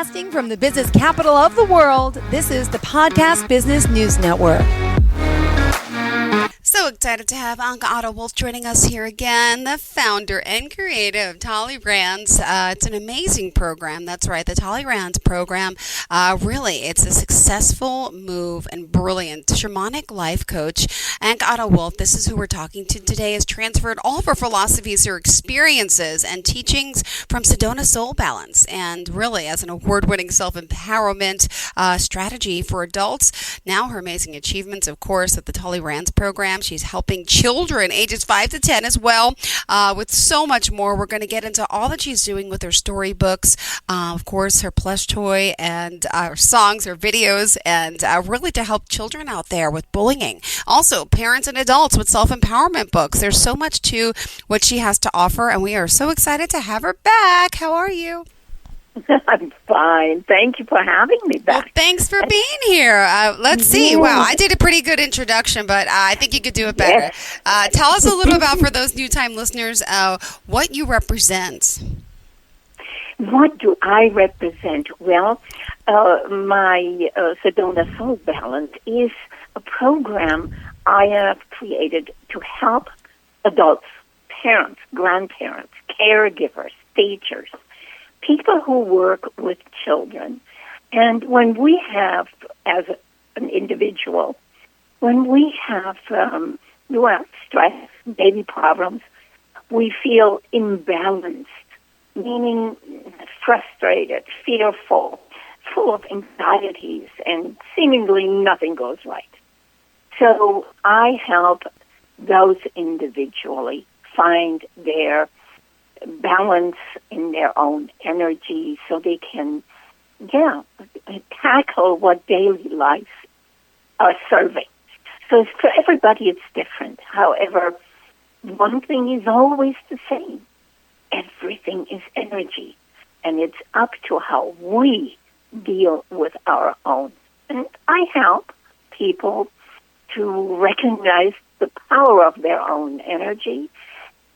Broadcasting from the business capital of the world, this is the Podcast Business News Network. So excited to have Anke Otto-Wolf joining us here again, the founder and creator of TOLEY RANZ. It's an amazing program. That's right, the TOLEY RANZ Program. Really, it's a successful move and brilliant shamanic life coach. Anke Otto-Wolf, this is who we're talking to today, has transferred all of her philosophies, her experiences, and teachings from Sedona Soul Balance. And really, as an award-winning self-empowerment strategy for adults, now her amazing achievements, of course, at the TOLEY RANZ Program. She's helping children ages 5 to 10 as well, with so much more. We're going to get into all that she's doing with her storybooks, of course, her plush toy and her songs, her videos, and really to help children out there with bullying. Also, parents and adults with self-empowerment books. There's so much to what she has to offer, and we are so excited to have her back. How are you? I'm fine. Thank you for having me back. Well, thanks for being here. Let's see. Wow, I did a pretty good introduction, but I think you could do it better. Yes. Tell us a little about, for those new-time listeners, what you represent. What do I represent? Well, my Sedona Soul Balance is a program I have created to help adults, parents, grandparents, caregivers, teachers, people who work with children. And when we have, as an individual, when we have stress, baby problems, we feel imbalanced, meaning frustrated, fearful, full of anxieties, and seemingly nothing goes right. So I help those individually find their balance in their own energy so they can, tackle what daily life are serving. So for everybody it's different. However, one thing is always the same. Everything is energy, and it's up to how we deal with our own. And I help people to recognize the power of their own energy,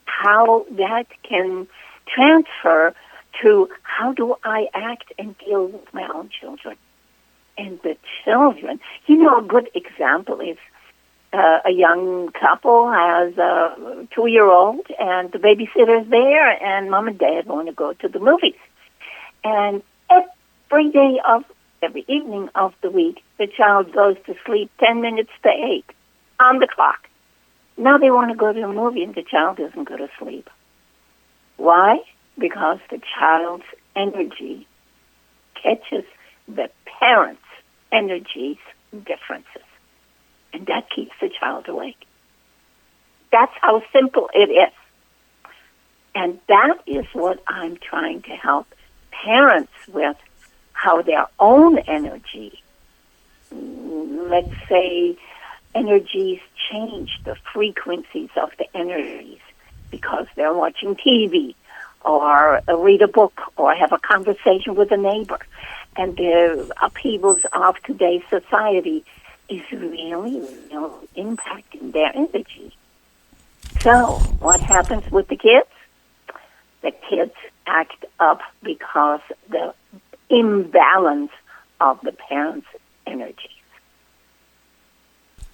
how that can transfer to how do I act and deal with my own children. And the children, a good example is a young couple has a 2-year-old, and the babysitter's there, and mom and dad want to go to the movies. And every evening of the week, the child goes to sleep 10 minutes to 8 on the clock. Now they want to go to a movie, and the child doesn't go to sleep. Why? Because the child's energy catches the parent's energy's differences. And that keeps the child awake. That's how simple it is. And that is what I'm trying to help parents with, how their own energy, let's say, energies change, the frequencies of the energies, because they're watching TV or read a book or have a conversation with a neighbor. And the upheavals of today's society is really impacting their energy. So what happens with the kids? The kids act up because the imbalance of the parents' energy.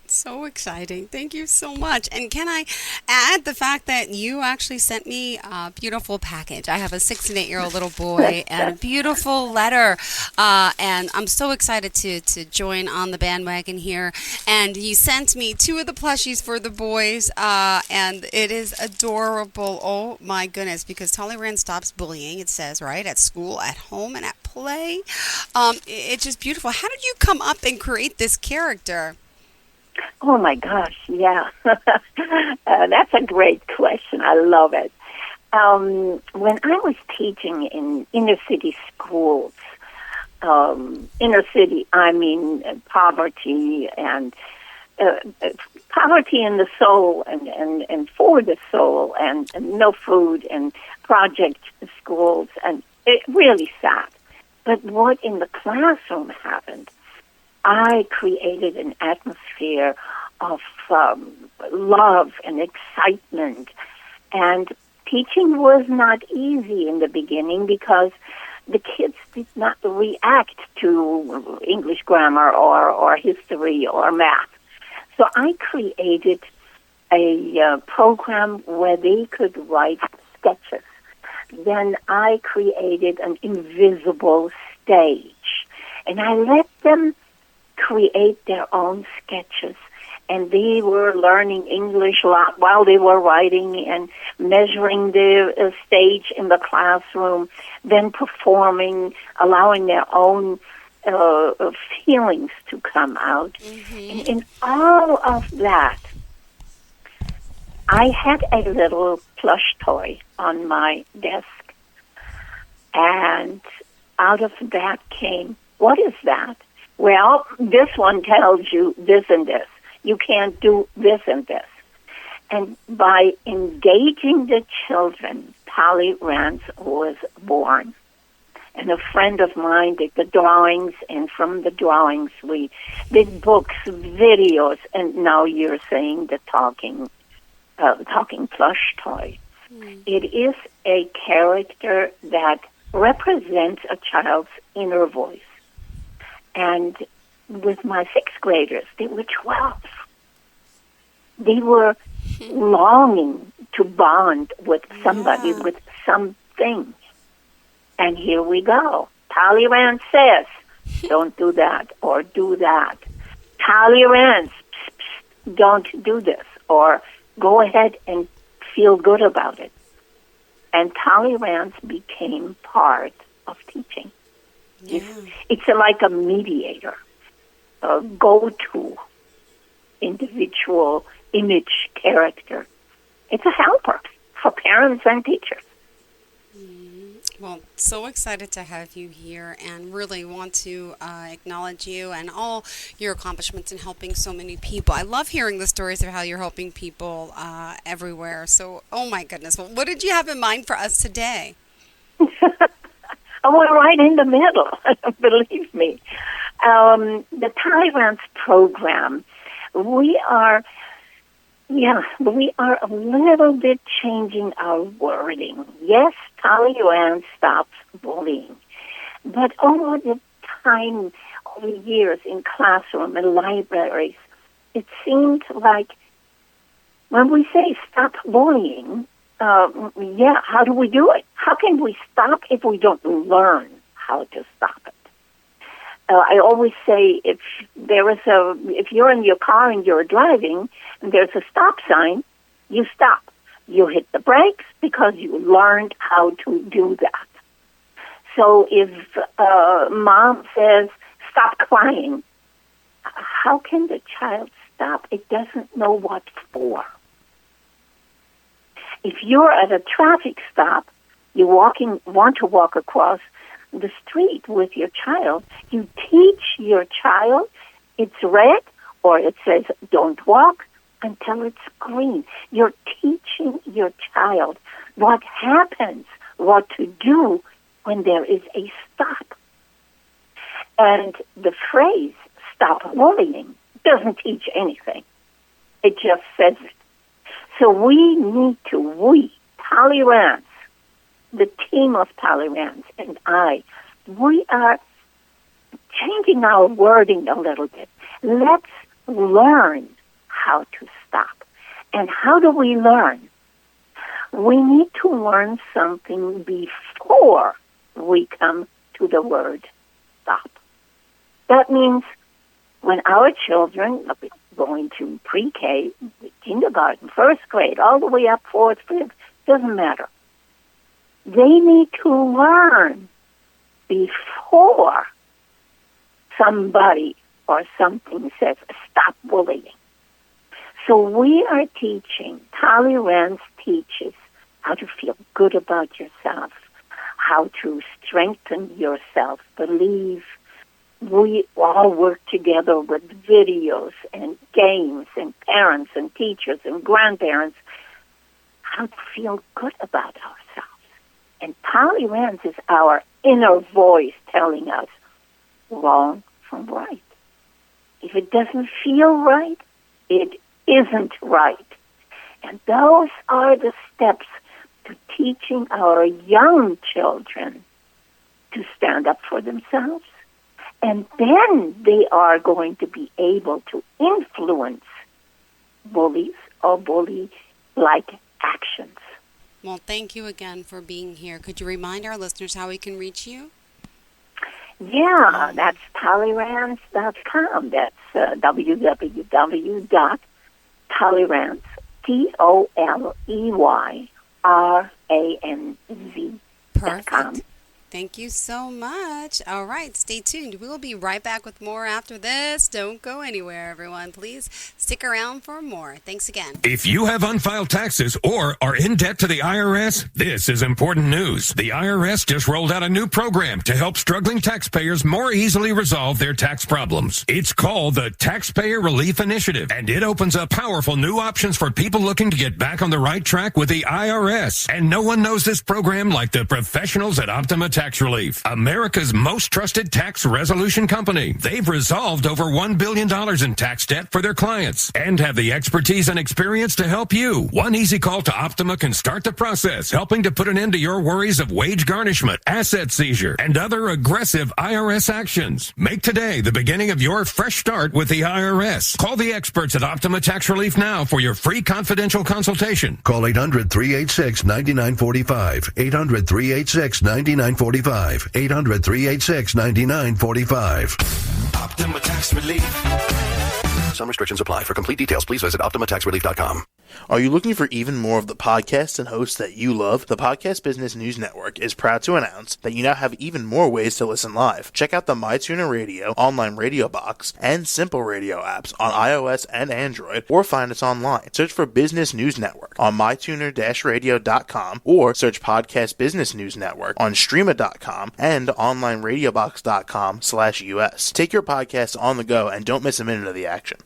So exciting. Thank you so much. And can I add the fact that you actually sent me a beautiful package? I have a 6 and 8-year-old little boy and a beautiful letter. And I'm so excited to join on the bandwagon here. And you sent me 2 of the plushies for the boys. And it is adorable. Oh, my goodness. Because TOLEY RANZ stops bullying, it says, right? At school, at home, and at play. It's just beautiful. How did you come up and create this character? Oh, my gosh, yeah. That's a great question. I love it. When I was teaching in inner-city schools, inner city, I mean poverty and poverty in the soul and for the soul and no food and project schools, and it really sad. But what in the classroom happened, I created an atmosphere of love and excitement. And teaching was not easy in the beginning because the kids did not react to English grammar or history or math. So I created a program where they could write sketches. Then I created an invisible stage, and I let them create their own sketches. And they were learning English a lot while they were writing and measuring the stage in the classroom, then performing, allowing their own feelings to come out. Mm-hmm. And in all of that, I had a little plush toy on my desk, and out of that came, what is that? Well, this one tells you this and this. You can't do this and this. And by engaging the children, TOLEY RANZ was born. And a friend of mine did the drawings, and from the drawings we did books, videos, and now you're saying the talking plush toy. It is a character that represents a child's inner voice. And with my sixth graders, they were 12. They were longing to bond with somebody, with something. And here we go. TOLEY RANZ says, don't do that or do that. TOLEY RANZ, don't do this, or go ahead and feel good about it. And TOLEY RANZ became part of teaching. Yeah. It's like a mediator, a go-to individual image character. It's a helper for parents and teachers. Well, so excited to have you here and really want to acknowledge you and all your accomplishments in helping so many people. I love hearing the stories of how you're helping people everywhere. So, oh my goodness. Well, what did you have in mind for us today? I went right in the middle, believe me. The TOLEY RANZ program, we are a little bit changing our wording. Yes, TOLEY RANZ stops bullying. But over the time, over the years in classroom and libraries, it seemed like when we say stop bullying, how do we do it? How can we stop if we don't learn how to stop it? I always say if you're in your car and you're driving and there's a stop sign, you stop. You hit the brakes because you learned how to do that. So if mom says, stop crying, how can the child stop? It doesn't know what for. If you're at a traffic stop, you want to walk across the street with your child, you teach your child it's red or it says don't walk until it's green. You're teaching your child what happens, what to do when there is a stop. And the phrase stop bullying doesn't teach anything. It just says it. So we need to, TOLEY RANZ, the team of TOLEY RANZ and we are changing our wording a little bit. Let's learn how to stop. And how do we learn? We need to learn something before we come to the word stop. That means when our children are going to pre-K, kindergarten, first grade, all the way up fourth, fifth, doesn't matter. They need to learn before somebody or something says, stop bullying. So we are teaching, TOLEY RANZ teaches how to feel good about yourself, how to strengthen your self-belief. We all work together with videos and games and parents and teachers and grandparents, how to feel good about ourselves. And TOLEY RANZ is our inner voice telling us wrong from right. If it doesn't feel right, it isn't right. And those are the steps to teaching our young children to stand up for themselves. And then they are going to be able to influence bullies or bully-like actions. Well, thank you again for being here. Could you remind our listeners how we can reach you? Yeah, that's TOLEYRANZ.com. That's www.TOLEYRANZ, TOLEYRANZ.com. Perfect. Thank you so much. All right, stay tuned. We'll be right back with more after this. Don't go anywhere, everyone. Please stick around for more. Thanks again. If you have unfiled taxes or are in debt to the IRS, this is important news. The IRS just rolled out a new program to help struggling taxpayers more easily resolve their tax problems. It's called the Taxpayer Relief Initiative, and it opens up powerful new options for people looking to get back on the right track with the IRS. And no one knows this program like the professionals at Optima Tax Relief, America's most trusted tax resolution company. They've resolved over $1 billion in tax debt for their clients and have the expertise and experience to help you. One easy call to Optima can start the process, helping to put an end to your worries of wage garnishment, asset seizure, and other aggressive IRS actions. Make today the beginning of your fresh start with the IRS. Call the experts at Optima Tax Relief now for your free confidential consultation. Call 800-386-9945. 800-386-9945. 800-386-9945. Optima Tax Relief. Some restrictions apply. For complete details, please visit OptimaTaxRelief.com. Are you looking for even more of the podcasts and hosts that you love? The Podcast Business News Network is proud to announce that you now have even more ways to listen live. Check out the MyTuner Radio, online radio box, and Simple Radio apps on iOS and Android, or find us online. Search for Business News Network on mytuner-radio.com, or search Podcast Business News Network on streama.com and onlineradiobox.com/US. Take your podcast on the go and don't miss a minute of the action.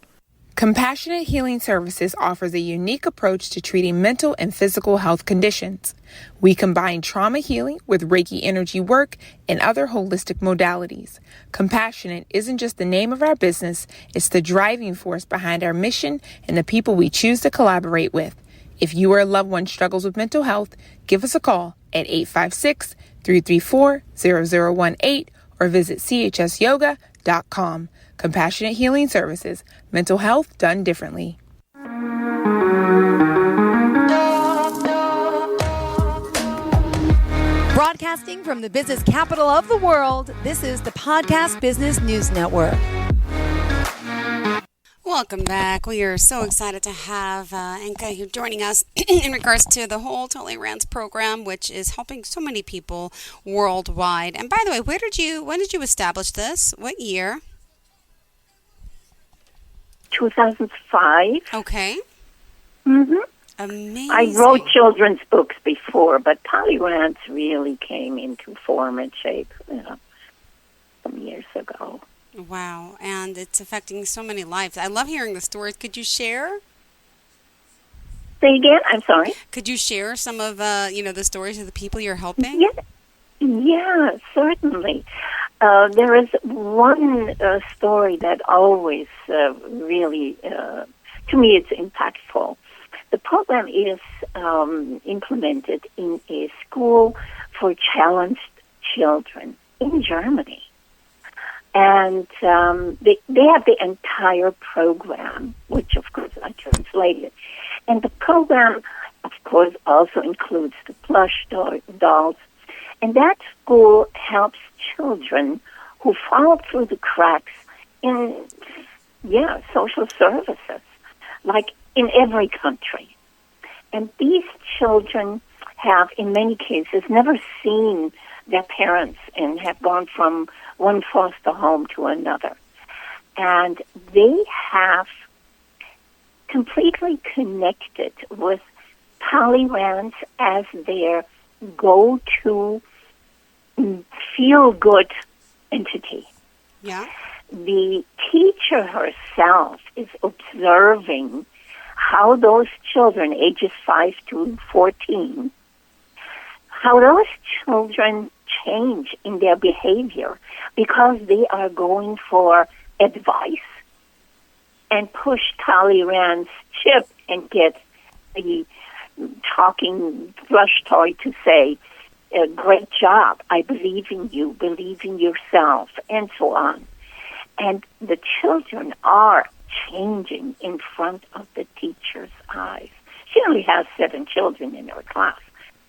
Compassionate Healing Services offers a unique approach to treating mental and physical health conditions. We combine trauma healing with Reiki energy work and other holistic modalities. Compassionate isn't just the name of our business, it's the driving force behind our mission and the people we choose to collaborate with. If you or a loved one struggles with mental health, give us a call at 856-334-0018 or visit chsyoga.com. Compassionate Healing Services, mental health done differently. Broadcasting from the business capital of the world, this is the Podcast Business News Network. Welcome back. We are so excited to have Anke here joining us in regards to the whole TOLEY RANZ program, which is helping so many people worldwide. And by the way, when did you establish this? What year? 2005. Okay. Mm-hmm. Amazing. I wrote children's books before, but TOLEY RANZ really came into form and shape, some years ago. Wow, and it's affecting so many lives. I love hearing the stories. Could you share? Say again? I'm sorry? Could you share some of, the stories of the people you're helping? Yeah, certainly. There is one story that always really, to me, it's impactful. The program is implemented in a school for challenged children in Germany. And they have the entire program, which, of course, I translated. And the program, of course, also includes the plush dolls. And that school helps children who fall through the cracks in, social services, like in every country. And these children have, in many cases, never seen their parents and have gone from one foster home to another. And they have completely connected with TOLEY RANZ as their go-to feel-good entity. Yeah. The teacher herself is observing how those children, ages 5 to 14, how those children change in their behavior because they are going for advice and push TOLEY RANZ chip and get the talking plush toy to say, a great job. I believe in you. Believe in yourself, and so on. And the children are changing in front of the teacher's eyes. She only has 7 children in her class,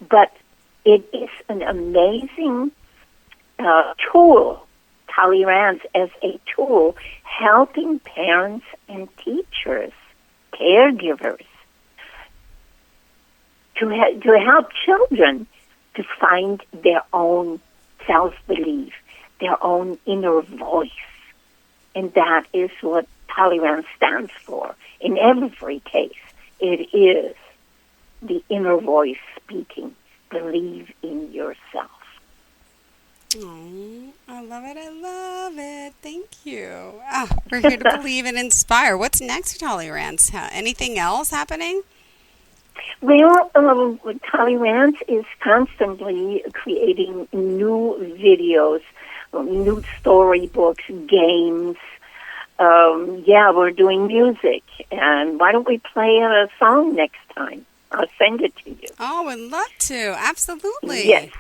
but it is an amazing tool, TOLEY RANZ as a tool, helping parents and teachers, caregivers, to help children to find their own self-belief, their own inner voice. And that is what TOLEY RANZ stands for. In every case, it is the inner voice speaking. Believe in yourself. Oh, I love it. I love it. Thank you. Oh, we're here to believe and inspire. What's next for TOLEY RANZ? Anything else happening? Well, TOLEY RANZ is constantly creating new videos, new storybooks, games. We're doing music. And why don't we play a song next time? I'll send it to you. Oh, I'd love to. Absolutely. Yes.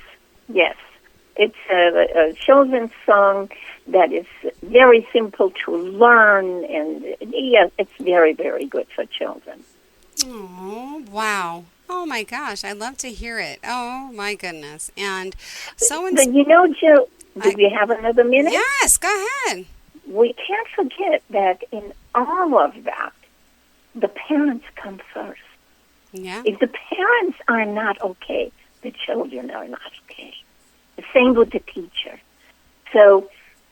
It's a children's song that is very simple to learn, and it's very, very good for children. Oh, wow. Oh, my gosh. I'd love to hear it. Oh, my goodness. And so... But Jill, do we have another minute? Yes, go ahead. We can't forget that in all of that, the parents come first. Yeah. If the parents are not okay, the children are not okay. The same with the teacher. So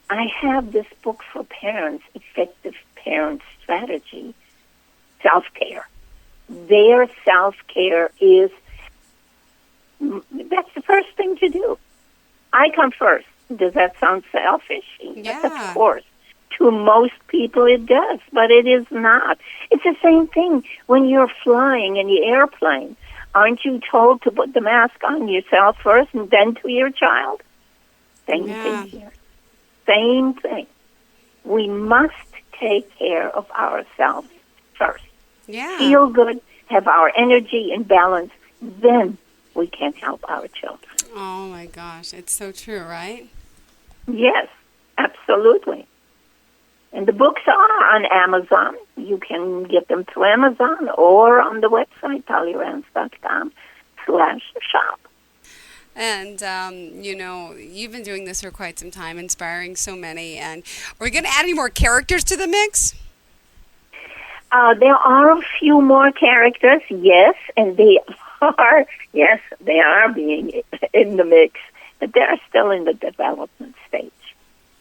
I have this book for parents, Effective Parent Strategy, Self-Care. Their self-care is, that's the first thing to do. I come first. Does that sound selfish? Yeah. Of course. To most people it does, but it is not. It's the same thing when you're flying in the airplane. Aren't you told to put the mask on yourself first and then to your child? Same thing here. Same thing. We must take care of ourselves first. Yeah. Feel good, have our energy in balance, then we can help our children. Oh, my gosh. It's so true, right? Yes, absolutely. And the books are on Amazon. You can get them through Amazon or on the website, TOLEYRANZ.com/shop. And, you've been doing this for quite some time, inspiring so many. And are we going to add any more characters to the mix? There are a few more characters, yes, and they are being in the mix, but they're still in the development stage.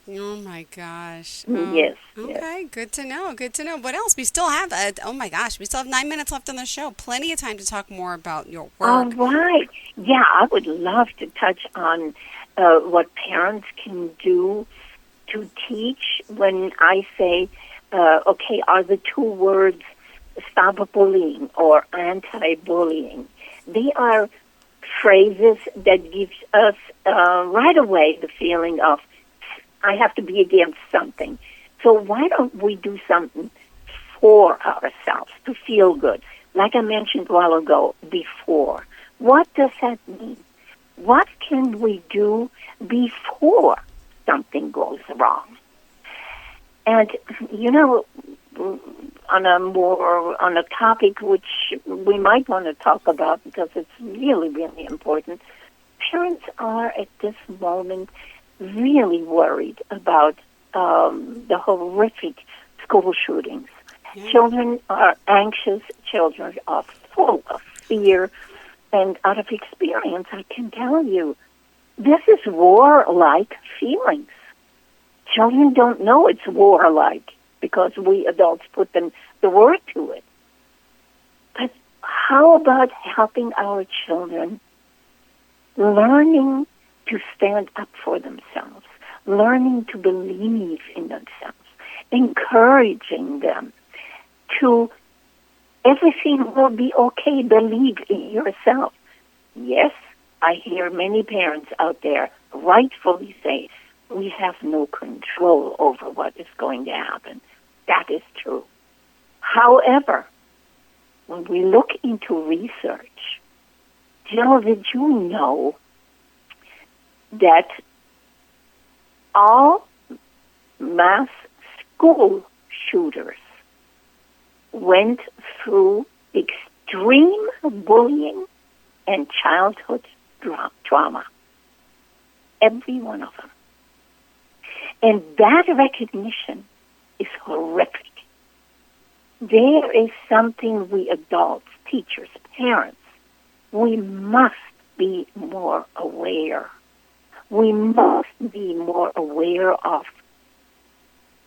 Oh, my gosh. Yes. Okay, good to know. Good to know. What else? We still have, we still have 9 minutes left on the show. Plenty of time to talk more about your work. All right. Yeah, I would love to touch on what parents can do to teach when I say, are the 2 words stop bullying or anti-bullying. They are phrases that gives us right away the feeling of, I have to be against something. So why don't we do something for ourselves to feel good? Like I mentioned a while ago, before. What does that mean? What can we do before something goes wrong? And, on a topic which we might want to talk about because it's really, really important, parents are at this moment really worried about the horrific school shootings. Yeah. Children are anxious. Children are full of fear. And out of experience, I can tell you, this is war-like feelings. Children don't know it's war-like because we adults put the word to it. But how about helping our children learning to stand up for themselves, learning to believe in themselves, encouraging them to everything will be okay, believe in yourself. Yes, I hear many parents out there rightfully say, we have no control over what is going to happen. That is true. However, when we look into research, Jill, did you know that all mass school shooters went through extreme bullying and childhood trauma. Every one of them. And that recognition is horrific. There is something we adults, teachers, parents, we must be more aware. We must be more aware of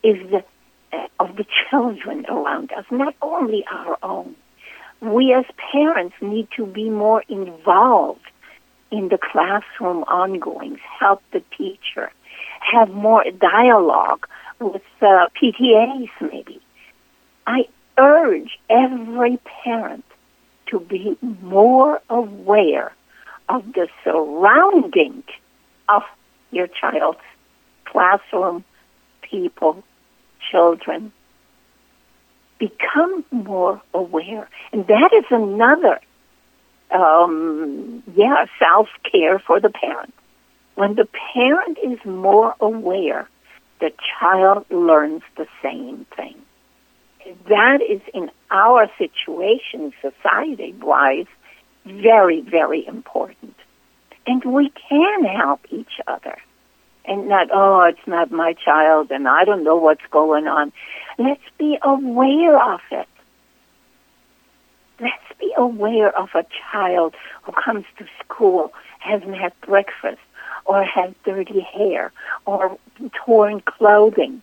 the children around us, not only our own. We as parents need to be more involved in the classroom ongoings, help the teacher, have more dialogue with PTAs maybe. I urge every parent to be more aware of the surrounding of your child's classroom, people, children. Become more aware. And that is another, self-care for the parent. When the parent is more aware, the child learns the same thing. That is, in our situation, society-wise, very, very important. And we can help each other. And not, it's not my child, and I don't know what's going on. Let's be aware of it. Let's be aware of a child who comes to school, hasn't had breakfast, or has dirty hair, or torn clothing.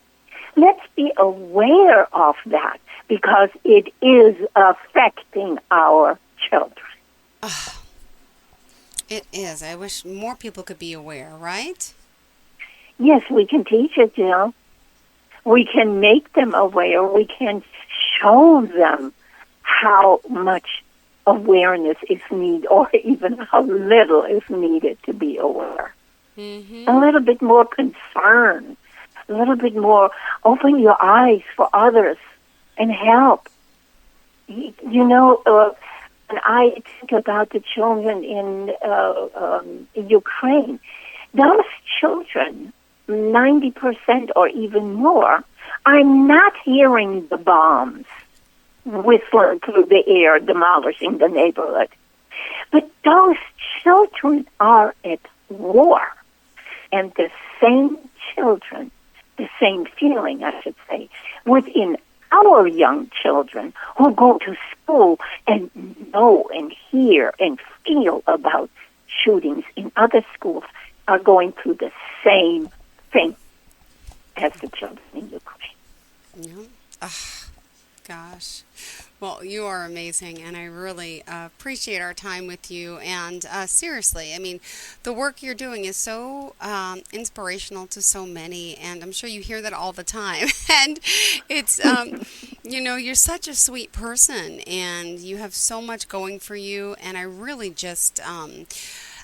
Let's be aware of that, because it is affecting our children. It is. I wish more people could be aware, right? Yes, we can teach it, Jill. We can make them aware. We can show them how much awareness is needed, or even how little is needed to be aware. Mm-hmm. A little bit more concern, a little bit more open your eyes for others and help. You know, when I think about the children in Ukraine, those children, 90% or even more, are not hearing the bombs whistling through the air, demolishing the neighborhood. But those children are at war. And the same children, the same feeling, I should say, within our young children who go to school and know and hear and feel about shootings in other schools are going through the same thing as the children in Ukraine. Yeah. Gosh. Well, you are amazing, and I really appreciate our time with you. And seriously, I mean, the work you're doing is so inspirational to so many, and I'm sure you hear that all the time. And it's, you're such a sweet person, and you have so much going for you, and I really just...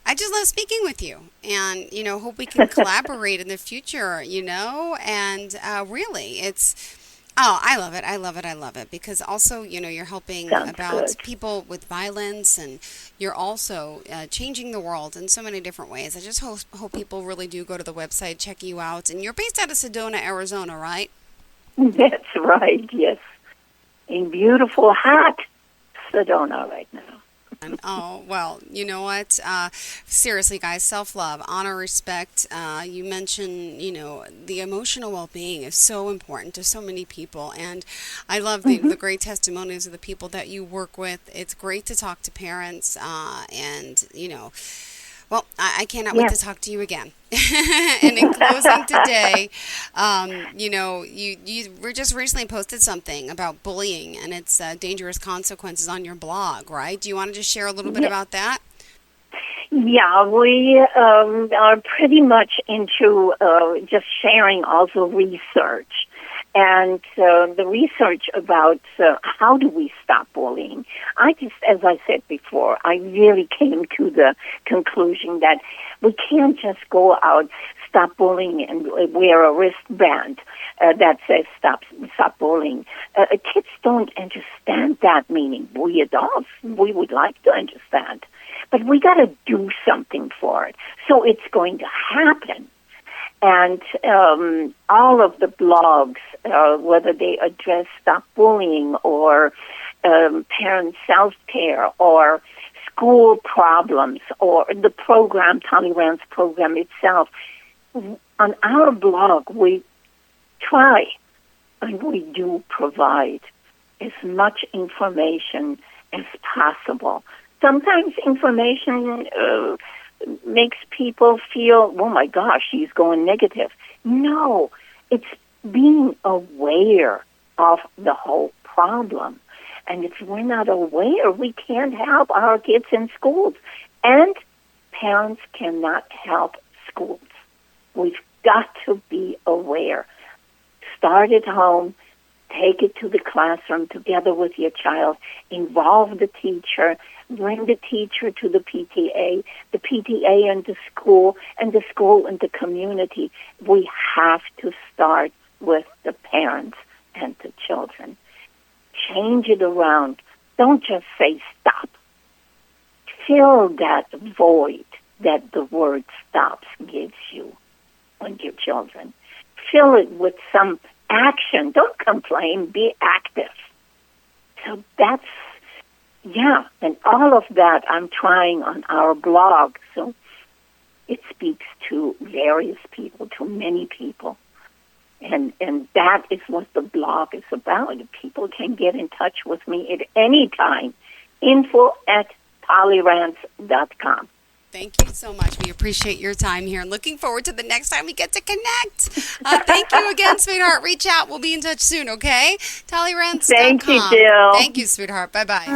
I just love speaking with you, and, hope we can collaborate in the future, and really, it's... Oh, I love it. I love it. I love it. Because also, you're helping about people with violence, and you're also changing the world in so many different ways. I just hope people really do go to the website, check you out. And you're based out of Sedona, Arizona, right? That's right, yes. In beautiful, hot Sedona right now. Oh, well, you know what? Seriously, guys, self-love, honor, respect. You mentioned, the emotional well-being is so important to so many people. And I love the great testimonies of the people that you work with. It's great to talk to parents well, I cannot wait to talk to you again. And in closing today, you were just recently posted something about bullying and its dangerous consequences on your blog, right? Do you want to just share a little bit about that? Yeah, we are pretty much into just sharing also research. And the research about how do we stop bullying, as I said before, I really came to the conclusion that we can't just go out stop bullying and wear a wristband that says stop bullying. Kids don't understand that meaning. We adults, we would like to understand. But we got to do something for it. So it's going to happen. And all of the blogs, whether they address stop bullying or parent self-care or school problems or the program, TOLEY RANZ program itself, on our blog we try and we do provide as much information as possible. Sometimes information makes people feel, oh my gosh, she's going negative. No, it's being aware of the whole problem. And if we're not aware, we can't help our kids in schools. And parents cannot help schools. We've got to be aware. Start at home. Take it to the classroom together with your child. Involve the teacher. Bring the teacher to the PTA and the school and the community. We have to start with the parents and the children. Change it around. Don't just say stop. Fill that void that the word stops gives you and your children. Fill it with some action. Don't complain. Be active. So that's, and all of that I'm trying on our blog. So it speaks to various people, to many people. And that is what the blog is about. People can get in touch with me at any time. info@TOLEYRANZ.com. Thank you so much. We appreciate your time here and looking forward to the next time we get to connect. Thank you again, sweetheart. Reach out. We'll be in touch soon, okay? TOLEYRANZ.com. Thank you, Jill. Thank you, sweetheart. Bye-bye.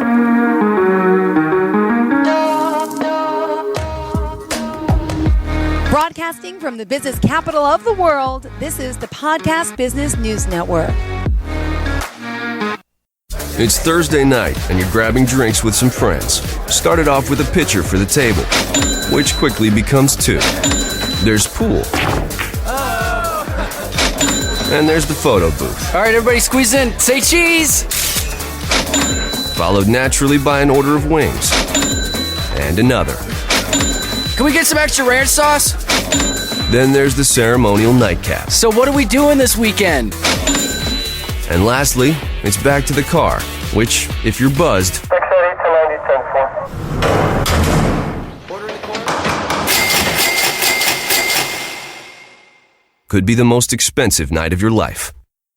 Broadcasting from the business capital of the world, this is the Podcast Business News Network. It's Thursday night, and you're grabbing drinks with some friends. Started off with a pitcher for the table, which quickly becomes two. There's pool. And there's the photo booth. All right, everybody squeeze in. Say cheese! Followed naturally by an order of wings. And another. Can we get some extra ranch sauce? Then there's the ceremonial nightcap. So what are we doing this weekend? And lastly, it's back to the car, which, if you're buzzed, could be the most expensive night of your life.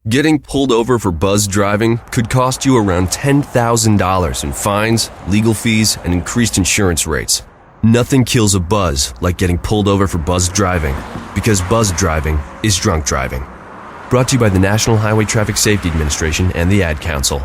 Getting pulled over for buzz driving could cost you around $10,000 in fines, legal fees, and increased insurance rates. Nothing kills a buzz like getting pulled over for buzz driving, because buzz driving is drunk driving. Brought to you by the National Highway Traffic Safety Administration and the Ad Council.